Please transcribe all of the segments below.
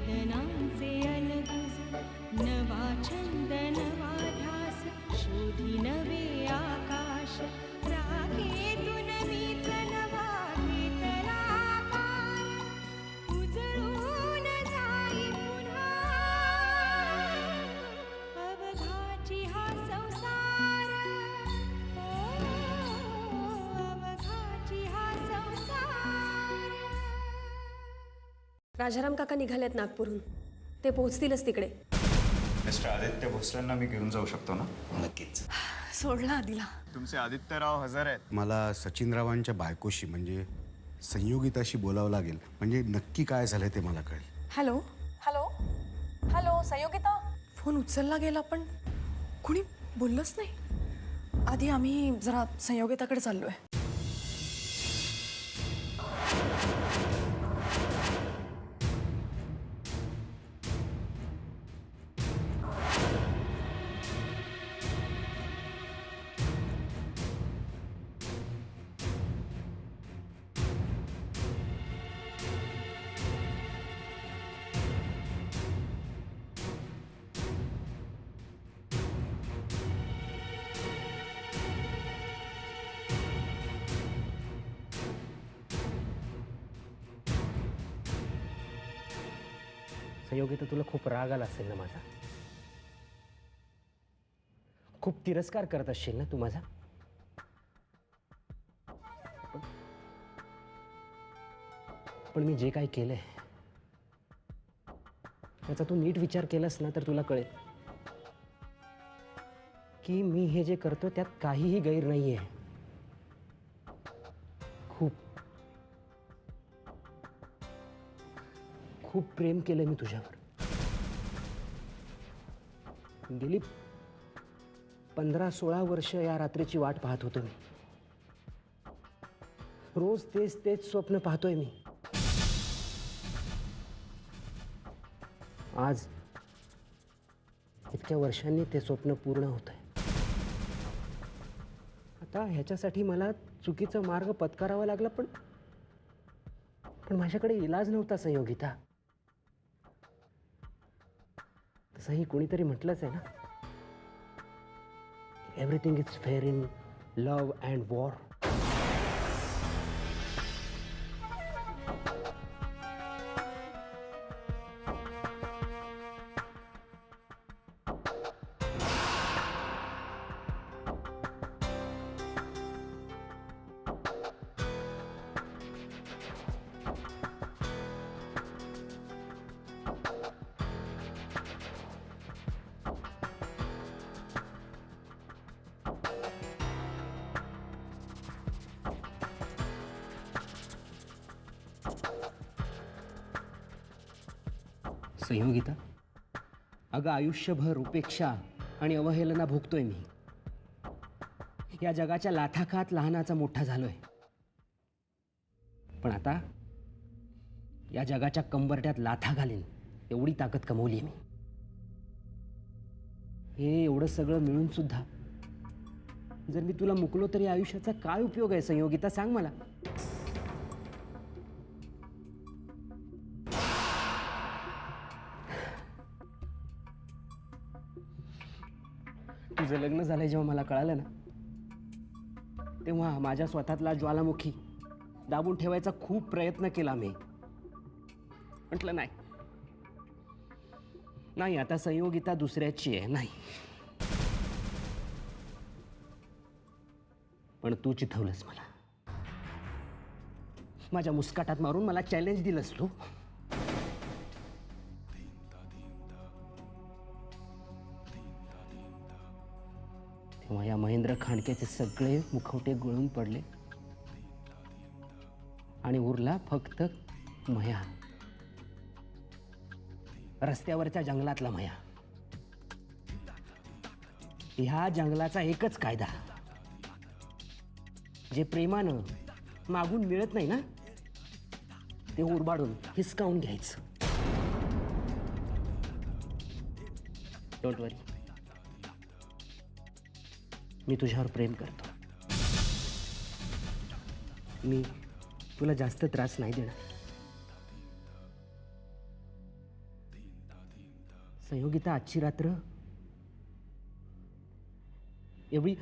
वेदनांचे अलगुज नवा छंद नवा ध्यास शोधी नवे आकाश राखेतून मीच नवा घेतला आकार उजळून जाई पुन्हा अवघाची हा संसार अवघाची हा संसार. राजाराम काका निघालेत नागपूरहून. ते पोहोचतीलच तिकडे. मिस्टर आदित्य भोसलेंना मी घेऊन जाऊ शकतो ना? नक्कीच. सोडला आदिला. तुमचे आदित्यराव हजर आहेत. मला सचिनरावांच्या बायकोशी म्हणजे संयोगिताशी बोलावं लागेल. म्हणजे नक्की काय झालंय ते मला कळेल. Hello hello hello Sanyogita. Phone उचलला गेला पण कुणी बोललंच नाही. आधी आम्ही जरा संयोगिताकडे चाललोय. संयोगिता तुला खूप राग आला असेल ना माझा. खूप तिरस्कार करत असशील ना तू माझा. पण मी जे काही केलंय त्याचा तू नीट विचार केलास ना तर तुला कळेल की मी हे जे करतो त्यात काहीही गैर नाहीये. खूप खूप प्रेम केलंय मी तुझ्यावर. गेली 15-16 वर्ष या रात्रीची वाट पाहत होतो मी. रोज तेच तेच स्वप्न पाहतोय मी. आज इतक्या वर्षांनी ते स्वप्न पूर्ण होतंय. आता ह्याच्यासाठी मला चुकीचा मार्ग पत्करावा लागला पण माझ्याकडे इलाज नव्हता संयोगिता. तसंही कोणीतरी म्हटलंच आहे ना, everything is fair in love and war. Sanyogita, अगं आयुष्यभर उपेक्षा आणि अवहेलना भोगतोय मी. या जगाच्या लाथाखात लहानाचा मोठा झालोय. पण आता या जगाच्या कंबरट्यात लाथा घालीन एवढी ताकद कमवली मी. हे एवढं सगळं मिळून सुद्धा जर मी तुला मुकलो तरी आयुष्याचा काय उपयोग आहे संयोगिता, सांग मला. तुझं लग्न झालंय जेव्हा मला कळालं ना, तेव्हा माझ्या स्वतःतला ज्वालामुखी दाबून ठेवायचा खूप प्रयत्न केला मी. म्हटलं नाही, आता संयोगिता दुसऱ्याची आहे. नाही, पण तू चिथवलंस मला. माझ्या मुस्काटात मारून मला चॅलेंज दिलंस तू. तेव्हा या महेंद्र खांडकेचे सगळे मुखवटे गळून पडले आणि उरला फक्त मया, रस्त्यावरच्या जंगलातला मया. ह्या जंगलाचा एकच कायदा, जे प्रेमानं मागून मिळत नाही ना ते उरबाडून हिसकावून घ्यायचं. डोंट वरी, मी तुझ्यावर प्रेम करतो. मी तुला जास्त त्रास नाही देणार. संयोगिता आजची रात्र एवढी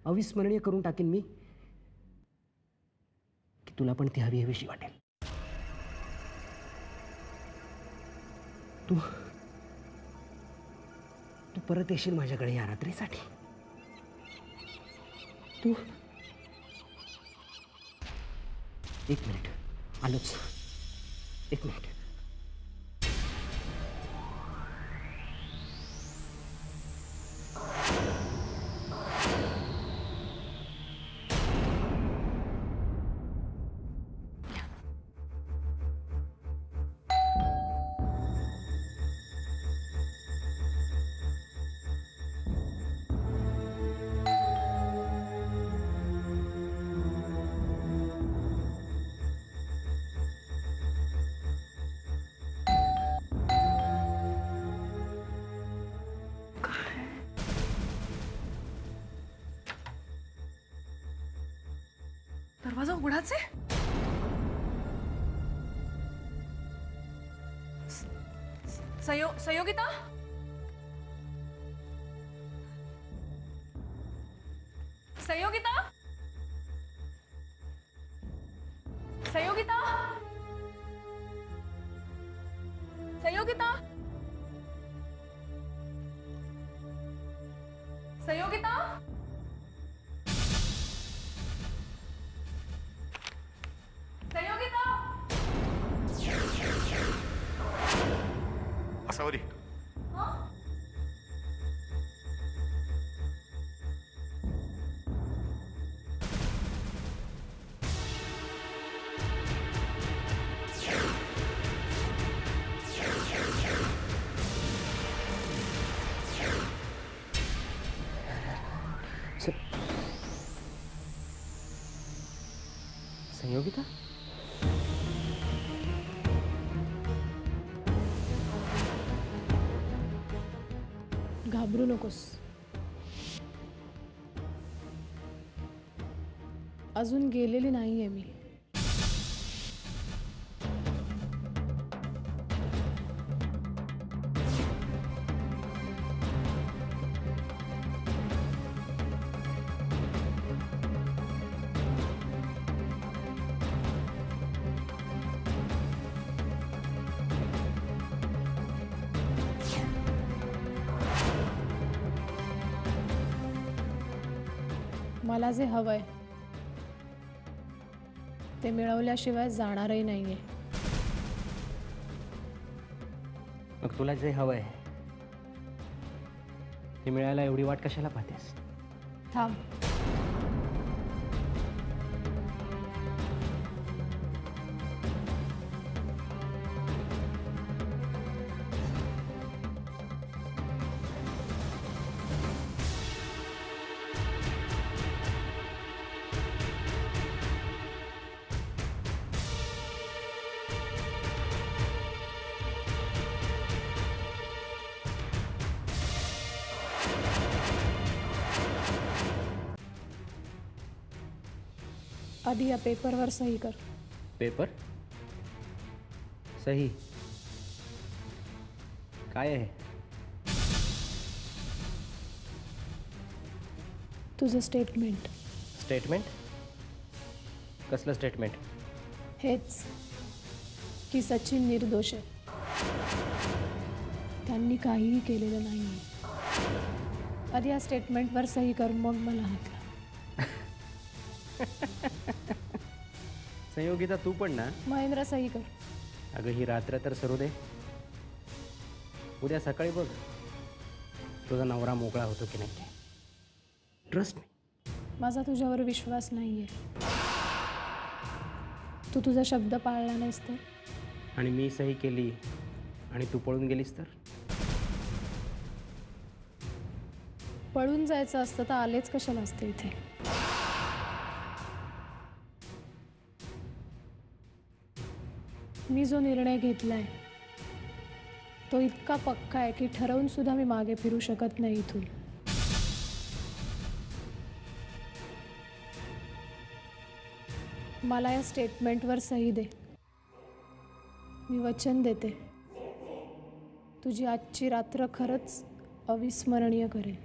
अविस्मरणीय करून टाकेन मी की तुला पण ती हवी हवीशी वाटेल. तू तू परत येशील माझ्याकडे या रात्रीसाठी. तू एक मिनिट आलोच. एक मिनिट. दरवाजा उघडाच आहे. संयोगिता संयोगिता संयोगिता संयोगिता संयोगिता संयोगिता असावरी संयोगिता घाबरू नकोस. अजून गेलेली नाहीये मी. मला जे हवंय ते मिळवल्याशिवाय जाणारही नाहीये. मग तुला जे हवंय ते मिळायला एवढी वाट कशाला पाहतेस? थांब. आधी या पेपरवर सही कर. पेपर सही काय आहे? तुझं स्टेटमेंट. स्टेटमेंट? कसलं स्टेटमेंट? हेच की सचिन निर्दोष आहे. त्यांनी काहीही केलेलं नाही. आधी या स्टेटमेंटवर सही कर, मग मला हात लाव. संयोगिता तू पण ना. महेंद्र सही कर. अगं ही रात्र तर सरू दे. उद्या सकाळी बघ तुझा नवरा मोकळा होतो की नाही. Trust me. माझा तुझ्यावर विश्वास नाहीये. तू तुझा शब्द पाळला नाहीस तर. आणि मी सही केली आणि तू पळून गेलीस तर. पळून जायचं असतं तर आलेच कशाला असते इथे. मी जो निर्णय घेतलाय तो इतका पक्का आहे की ठरवून सुद्धा मी मागे फिरू शकत नाही इथून. मला या स्टेटमेंटवर सही दे. मी वचन देते तुझी आजची रात्र खरंच अविस्मरणीय करेल.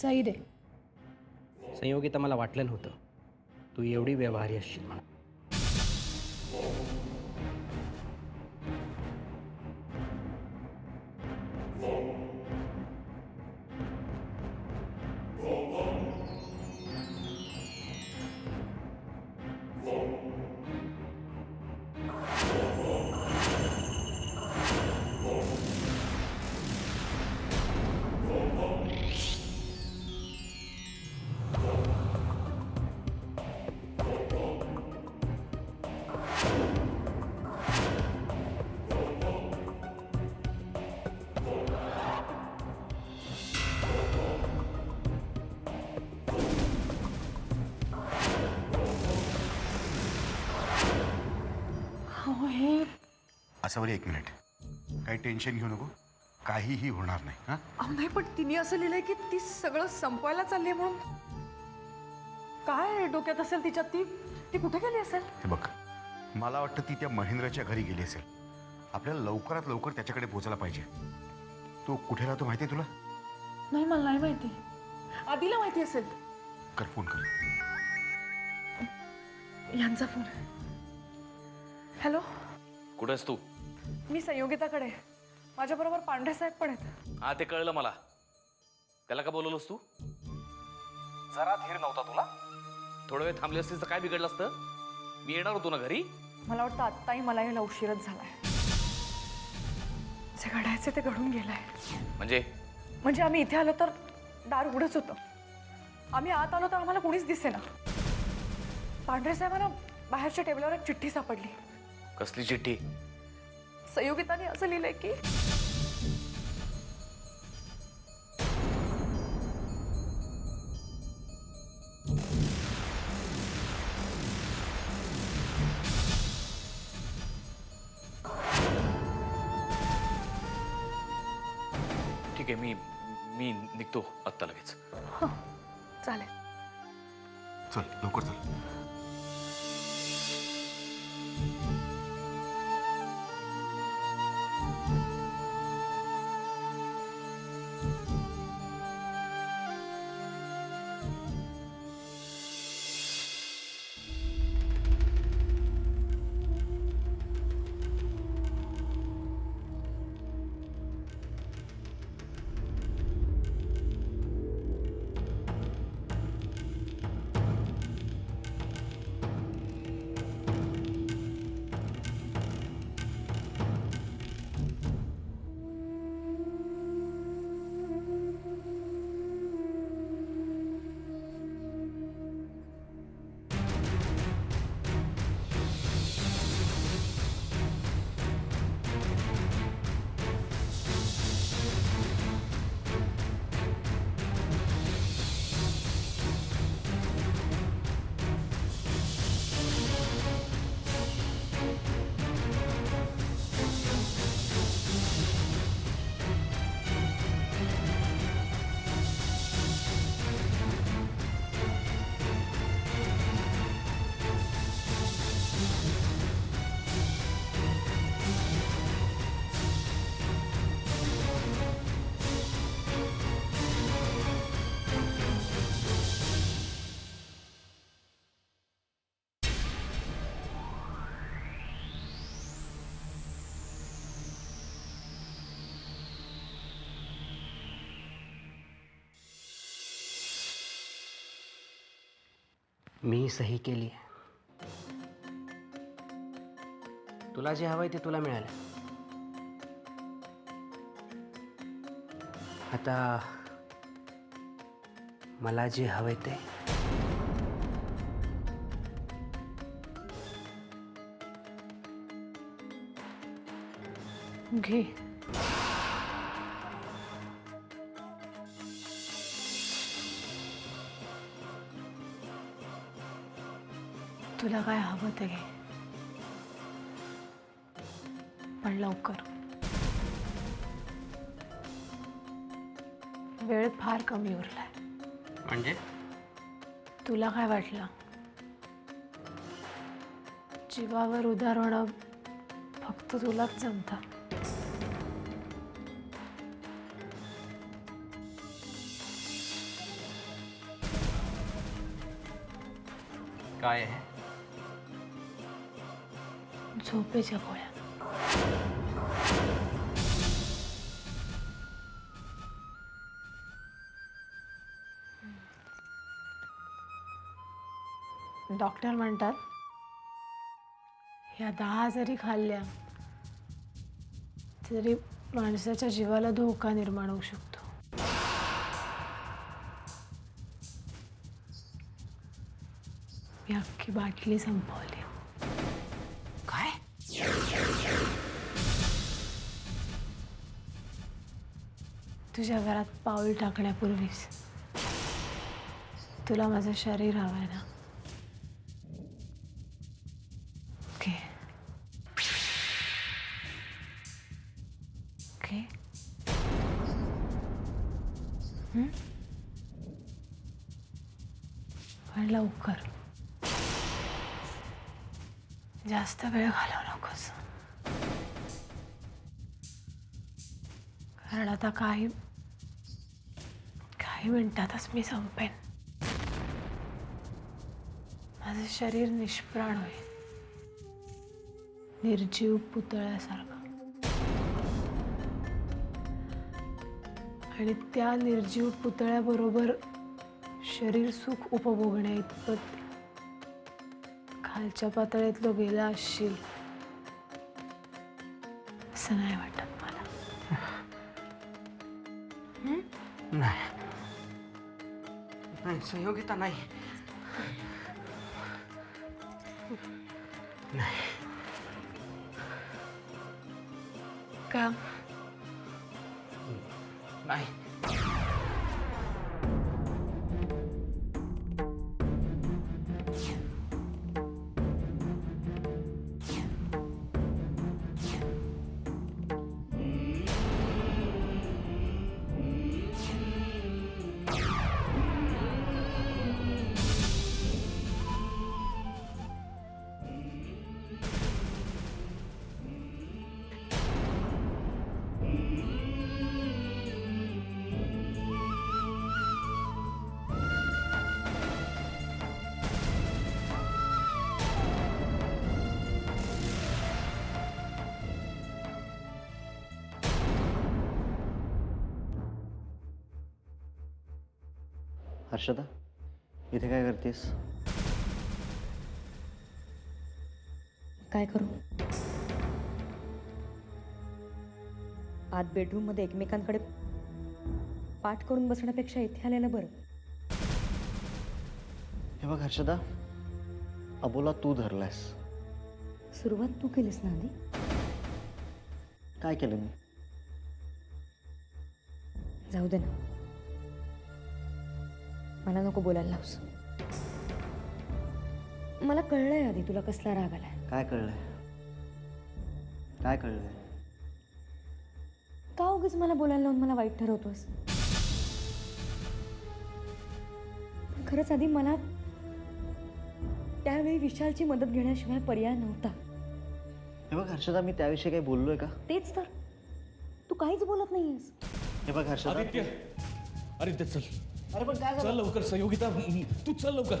सही दे. संयोगिता मला वाटलं नव्हतं तू एवढी व्यवहारी असशील म्हणून. असं बरं, 1 मिनिट. काही टेन्शन घेऊ नको, काहीही होणार नाही. हां, अहो नाही, पण तिने असं लिहिलंय की ती सगळं संपवायला चालली आहे म्हणून. काय डोक्यात असेल तिच्यात? ती कुठे गेली असेल? हे बघ, मला वाटतं ती त्या महेंद्रच्या घरी गेली असेल. आपल्याला लवकरात लवकर त्याच्याकडे पोहोचायला पाहिजे. तो कुठे राहतो माहिती आहे तुला? नाही, मला नाही माहिती. आधीला माहिती असेल. कर, फोन कर. यांचा फोन. हॅलो, कुठे आहेस तू? मी संयोगिताकडे. माझ्याबरोबर पांढरे साहेब पण आहेत. हा, ते कळलं मला. त्याला का बोलवलंस तू? जरा धीर नव्हता तुला? थोडा वेळ थांबली असतीस तर काय बिघडलं असतं? मी येणार होतो ना घरी. मला वाटतं आत्ताही मला यायला उशीरच झालाय. जे घडायचे ते घडून गेलंय. म्हणजे आम्ही इथे आलो तर दार उघडच होतं. आम्ही आत आलो तर आम्हाला कोणीच दिसेना. पांढरे साहेबांना बाहेरच्या टेबलावर एक चिठ्ठी सापडली. कसली चिठ्ठी? संयोगिताने असं लिहिलंय की ठीक आहे, मी निघतो आत्ता लगेच. चालेल. चल, लवकर चल. मी सही केली. तुला जे हवंय ते तुला मिळालं. आता मला जे हवंय ते घे. तुला काय हवं ते घे, पण लवकर. वेळ फार कमी उरलाय. म्हणजे तुला काय वाटलं जीवावर उदार होणं फक्त तुलाच जमतं. काय आहे? झोपेच्या गोळ्या. डॉक्टर म्हणतात ह्या 10 जरी खाल्ल्या तरी माणसाच्या जीवाला धोका निर्माण होऊ शकतो. मी अख्खी बाटली संपवली. काय? तुझ्या घरात पाऊल टाकण्यापूर्वीच तुला माझं शरीर हवंय ना. Okay okay. पण लवकर. जास्त वेळ घालवू नकोस. कारण आता काही मिनिटातच मी संपेन. माझं शरीर निष्प्राण होईल, निर्जीव पुतळ्यासारखं. आणि त्या निर्जीव पुतळ्याबरोबर शरीर सुख उपभोगण्या इतपत खालच्या पातळीतलं गेला असशील असं नाही वाटत मला. नाही नाही संयोगिता, नाही नाही. का? नाही. हर्षदा, इथे काय करतेस? काय करू? आत बेडरूममध्ये एकमेकांकडे पाठ करून बसण्यापेक्षा इथे आलेलं बरं. हे बघ हर्षदा, अबोला तू धरलायस. सुरुवात तू केलीस ना आधी. काय केलं मी? जाऊ दे ना, मला नको बोलायला लावूस. मला कळलंय आधी तुला कसला राग आलाय. काय कळलंय? काय कळलंय? का उगीच मला बोलायला लावून मला वाईट ठरवतोस? पण खरंच आधी मला त्यावेळी विशालची मदत घेण्याशिवाय पर्याय नव्हता. हे बघ हर्षदा, मी त्याविषयी काही बोललोय का? तेच तर, तू काहीच बोलत नाहीयेस. हे बघ हर्षदा. आदित्य चल. अरे पण काय चल झालं? लवकर. संयोगिता तू चल लवकर.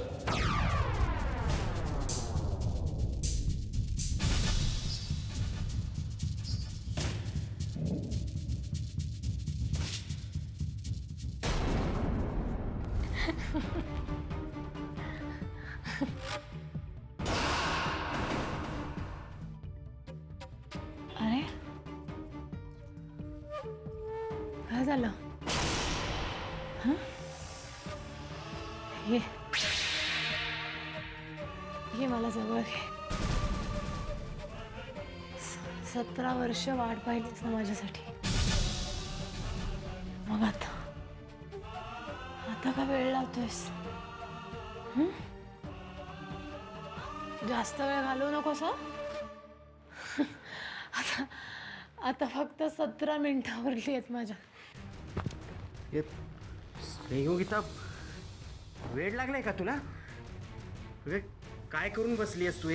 अरे काय झालं? ये मला जवळ घे. 17 वर्ष वाट पाहिलीस ना माझ्यासाठी. मग आता का वेळ लावतोयस? जास्त वेळ घालवू नकोस हं? आता फक्त 17 मिनिटं उरली आहेत माझ्या. संयोगिता, वेळ लागलाय का तुला? अरे काय करून बसली आहेस तू?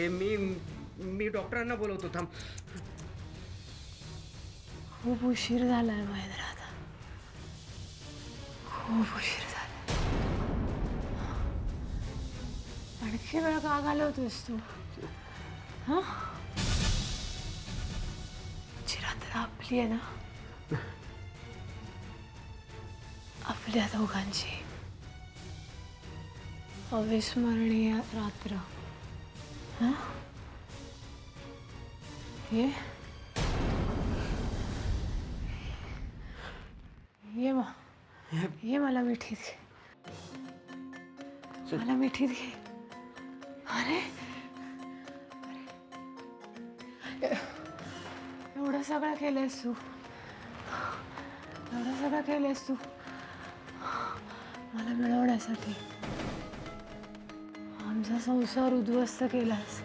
मी डॉक्टरांना बोलवतो, थांब. खूप उशीर झालाय महेंद्र आता. खूप उशीर झाला. आणखी वेळ का घालवतोस तू? हा, रात्र आपली आहे ना, आपल्या दोघांची अविस्मरणीय रात्र. हा, ये ये मला मिठीत घे. मला मिठीत घे. अरे एवढं सगळं केलंयस तू. एवढं सगळं केलंयस तू मला मिळवण्यासाठी. आमचा संसार उद्ध्वस्त केलास.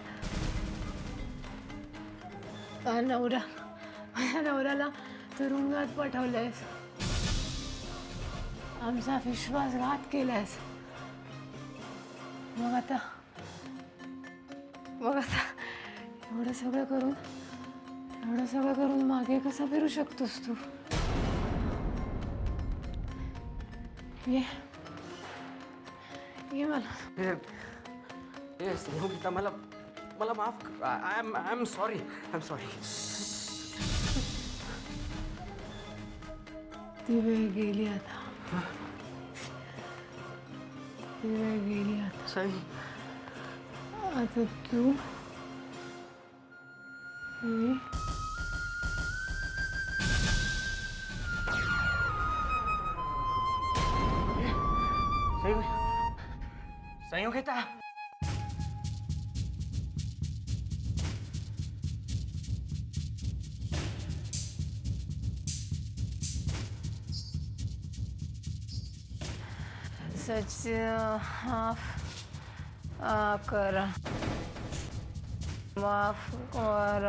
माझ्या नवऱ्याला तुरुंगात पाठवलंयस. आमचा विश्वासघात केलायस. मग आता एवढं सगळं करून मागे कसा फिरू शकतोस तू? ये मला. संयोगिता, मला माफ कर. I am sorry. ती वेळ गेली आता. ती वेळ गेली आता. सई, आता तू मी संयोगिता. सच माफ कर.